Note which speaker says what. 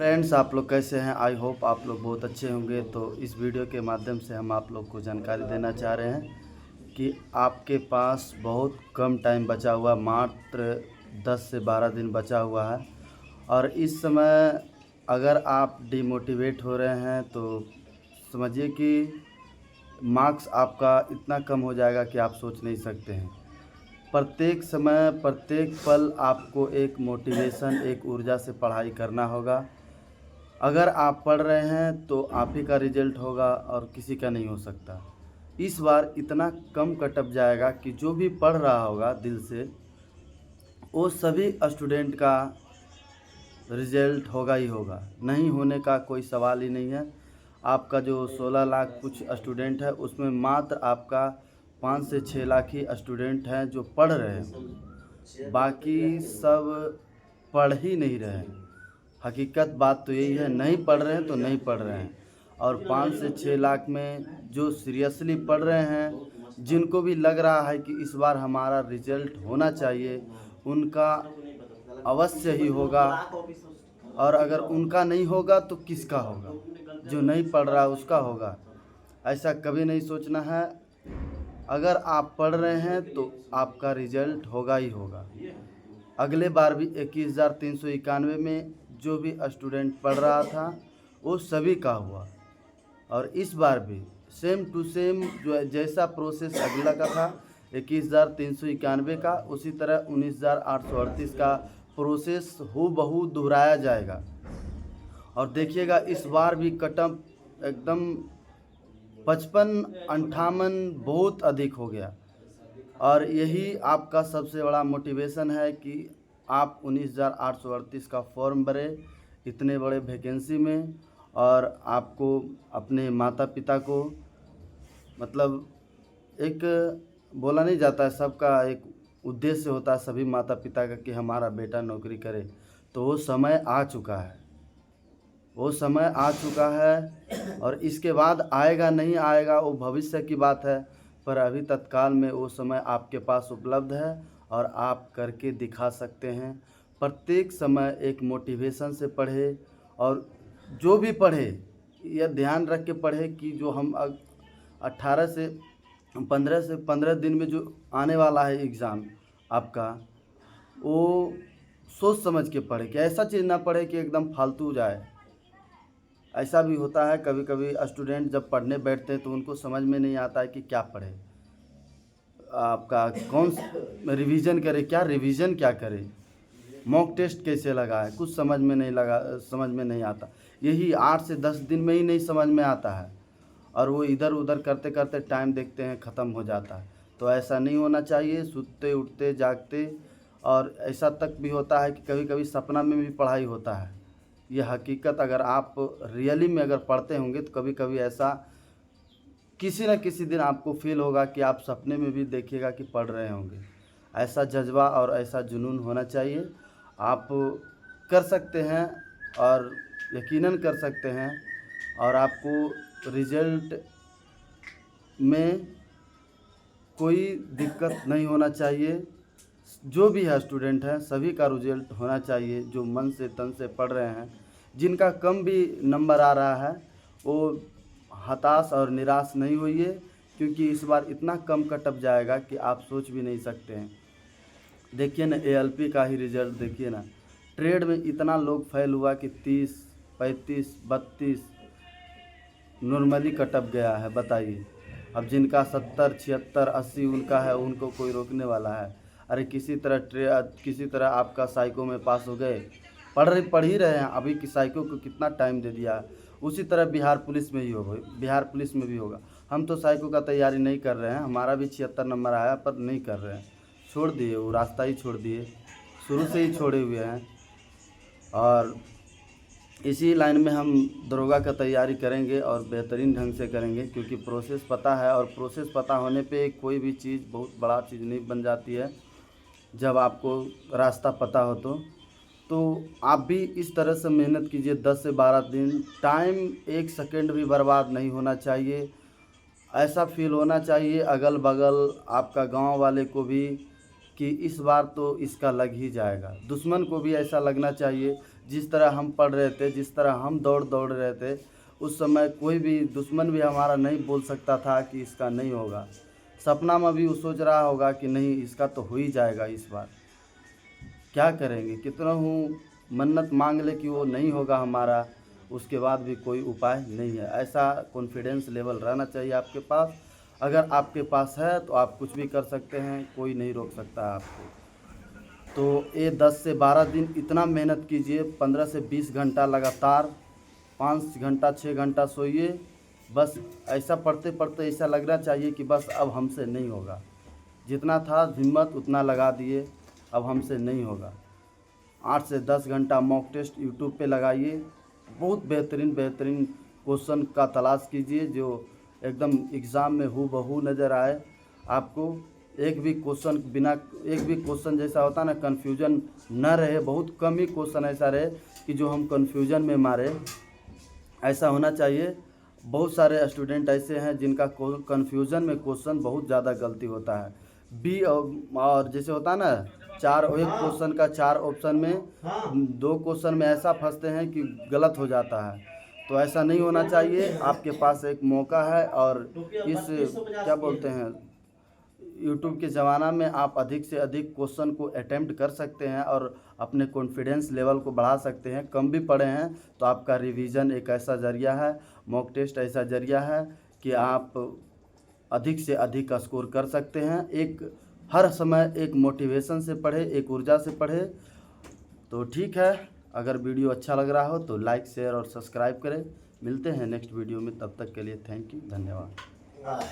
Speaker 1: Friends, आप लोग कैसे हैं? आई होप आप लोग बहुत अच्छे होंगे। तो इस वीडियो के माध्यम से हम आप लोग को जानकारी देना चाह रहे हैं कि आपके पास बहुत कम टाइम बचा हुआ, मात्र 10 से 12 दिन बचा हुआ है। और इस समय अगर आप डिमोटिवेट हो रहे हैं तो समझिए कि मार्क्स आपका इतना कम हो जाएगा कि आप सोच नहीं सकते हैं। प्रत्येक समय, प्रत्येक पल आपको एक मोटिवेशन, एक ऊर्जा से पढ़ाई करना होगा। अगर आप पढ़ रहे हैं तो आप ही का रिजल्ट होगा और किसी का नहीं हो सकता। इस बार इतना कम कटअप जाएगा कि जो भी पढ़ रहा होगा दिल से, वो सभी स्टूडेंट का रिजल्ट होगा ही होगा। नहीं होने का कोई सवाल ही नहीं है। आपका जो 16 लाख कुछ स्टूडेंट है, उसमें मात्र आपका 5 से 6 लाख ही स्टूडेंट हैं जो पढ़ रहे हैं। बाकी सब पढ़ ही नहीं रहे हैं। हकीकत बात तो यही है, नहीं पढ़ रहे हैं तो नहीं पढ़ रहे हैं। और 5 से 6 लाख में जो सीरियसली पढ़ रहे हैं, जिनको भी लग रहा है कि इस बार हमारा रिजल्ट होना चाहिए, उनका अवश्य ही होगा। और अगर उनका नहीं होगा तो किसका होगा? जो नहीं पढ़ रहा उसका होगा। ऐसा कभी नहीं सोचना है। अगर आप पढ़ रहे हैं तो आपका रिजल्ट होगा ही होगा। अगले बार भी 21,391 में जो भी स्टूडेंट पढ़ रहा था वो सभी का हुआ। और इस बार भी सेम टू सेम जो जैसा प्रोसेस अगला का था 21,391 का, उसी तरह 19,838 का प्रोसेस हूबहू दोहराया जाएगा। और देखिएगा इस बार भी कटअप एकदम 55-58 बहुत अधिक हो गया। और यही आपका सबसे बड़ा मोटिवेशन है कि आप 19,838 का फॉर्म भरें इतने बड़े वैकेंसी में। और आपको अपने माता पिता को, मतलब एक बोला नहीं जाता है, सबका एक उद्देश्य होता है सभी माता पिता का कि हमारा बेटा नौकरी करे। तो वो समय आ चुका है, वो समय आ चुका है। और इसके बाद आएगा नहीं आएगा वो भविष्य की बात है, पर अभी तत्काल में वो समय आपके पास उपलब्ध है और आप करके दिखा सकते हैं। प्रत्येक समय एक मोटिवेशन से पढ़े, और जो भी पढ़े यह ध्यान रख के पढ़े कि जो हम 18 से 15 दिन में जो आने वाला है एग्ज़ाम आपका, वो सोच समझ के पढ़े कि ऐसा चीज़ ना पढ़े कि एकदम फालतू जाए। ऐसा भी होता है कभी कभी स्टूडेंट जब पढ़ने बैठते हैं तो उनको समझ में नहीं आता है कि क्या पढ़े, आपका कौन रिवीजन करे, क्या रिवीजन क्या करे, मॉक टेस्ट कैसे लगाए, कुछ समझ में नहीं समझ में नहीं आता। यही 8 से 10 दिन में ही नहीं समझ में आता है और वो इधर उधर करते करते टाइम देखते हैं ख़त्म हो जाता है। तो ऐसा नहीं होना चाहिए। सोते उठते जागते, और ऐसा तक भी होता है कि कभी कभी सपना में भी पढ़ाई होता है। ये हकीकत, अगर आप रियली में अगर पढ़ते होंगे तो कभी कभी ऐसा किसी न किसी दिन आपको फील होगा कि आप सपने में भी देखिएगा कि पढ़ रहे होंगे। ऐसा जज्बा और ऐसा जुनून होना चाहिए। आप कर सकते हैं और यकीनन कर सकते हैं। और आपको रिजल्ट में कोई दिक्कत नहीं होना चाहिए। जो भी है स्टूडेंट हैं सभी का रिजल्ट होना चाहिए, जो मन से तन से पढ़ रहे हैं। जिनका कम भी नंबर आ रहा है वो हताश और निराश नहीं होइए, क्योंकि इस बार इतना कम कटअप जाएगा कि आप सोच भी नहीं सकते हैं। देखिए ना, एएलपी का ही रिजल्ट देखिए ना, ट्रेड में इतना लोग फेल हुआ कि 30, 35, 32 नॉर्मली कटअप गया है, बताइए। अब जिनका 70, 76, 80 उनका है, उनको कोई रोकने वाला है? अरे किसी तरह आपका साइको में पास हो गए, पढ़ ही रहे हैं अभी कि साइको को कितना टाइम दे दिया। उसी तरह बिहार पुलिस में ही होगा, बिहार पुलिस में भी होगा। हम तो साइको का तैयारी नहीं कर रहे हैं, हमारा भी 76 नंबर आया पर नहीं कर रहे हैं, छोड़ दिए, वो रास्ता ही छोड़ दिए, शुरू से ही छोड़े हुए हैं। और इसी लाइन में हम दरोगा का तैयारी करेंगे और बेहतरीन ढंग से करेंगे, क्योंकि प्रोसेस पता है। और प्रोसेस पता होने पे कोई भी चीज़ बहुत बड़ा चीज़ नहीं बन जाती है जब आपको रास्ता पता हो। तो आप भी इस तरह से मेहनत कीजिए 10 से 12 दिन। टाइम 1 सेकंड भी बर्बाद नहीं होना चाहिए। ऐसा फील होना चाहिए अगल बगल आपका गांव वाले को भी कि इस बार तो इसका लग ही जाएगा। दुश्मन को भी ऐसा लगना चाहिए जिस तरह हम पढ़ रहे थे, जिस तरह हम दौड़ रहे थे, उस समय कोई भी दुश्मन भी हमारा नहीं बोल सकता था कि इसका नहीं होगा। सपना में भी वो सोच रहा होगा कि नहीं इसका तो हो ही जाएगा इस बार। क्या करेंगे, कितना हूँ मन्नत मांग ले कि वो नहीं होगा हमारा, उसके बाद भी कोई उपाय नहीं है। ऐसा कॉन्फिडेंस लेवल रहना चाहिए आपके पास। अगर आपके पास है तो आप कुछ भी कर सकते हैं, कोई नहीं रोक सकता आपको। तो ये 10 से 12 दिन इतना मेहनत कीजिए, 15 से 20 घंटा लगातार, 5 घंटा 6 घंटा सोइए। बस ऐसा पढ़ते पढ़ते ऐसा लगना चाहिए कि बस अब हमसे नहीं होगा। जितना था हिम्मत उतना लगा दिए, अब हमसे नहीं होगा। 8 से 10 घंटा मॉक टेस्ट यूट्यूब पे लगाइए। बहुत बेहतरीन क्वेश्चन का तलाश कीजिए जो एकदम एग्ज़ाम में हूबहू नज़र आए आपको। एक भी क्वेश्चन जैसा होता ना कन्फ्यूजन न रहे, बहुत कम ही क्वेश्चन ऐसा रहे कि जो हम कन्फ्यूजन में मारे, ऐसा होना चाहिए। बहुत सारे स्टूडेंट ऐसे हैं जिनका कन्फ्यूजन में क्वेश्चन बहुत ज़्यादा गलती होता है। बी और जैसे होता है ना एक क्वेश्चन का 4 ऑप्शन में 2 क्वेश्चन में ऐसा फंसते हैं कि गलत हो जाता है। तो ऐसा नहीं होना चाहिए। आपके पास एक मौका है और इस क्या बोलते हैं यूट्यूब के ज़माना में आप अधिक से अधिक क्वेश्चन को अटेम्प्ट कर सकते हैं और अपने कॉन्फिडेंस लेवल को बढ़ा सकते हैं। कम भी पढ़े हैं तो आपका रिवीजन एक ऐसा ज़रिया है, मॉक टेस्ट ऐसा ज़रिया है कि आप अधिक से अधिक स्कोर कर सकते हैं। हर समय एक मोटिवेशन से पढ़े, एक ऊर्जा से पढ़े। तो ठीक है, अगर वीडियो अच्छा लग रहा हो तो लाइक शेयर और सब्सक्राइब करें। मिलते हैं नेक्स्ट वीडियो में, तब तक के लिए थैंक यू, धन्यवाद।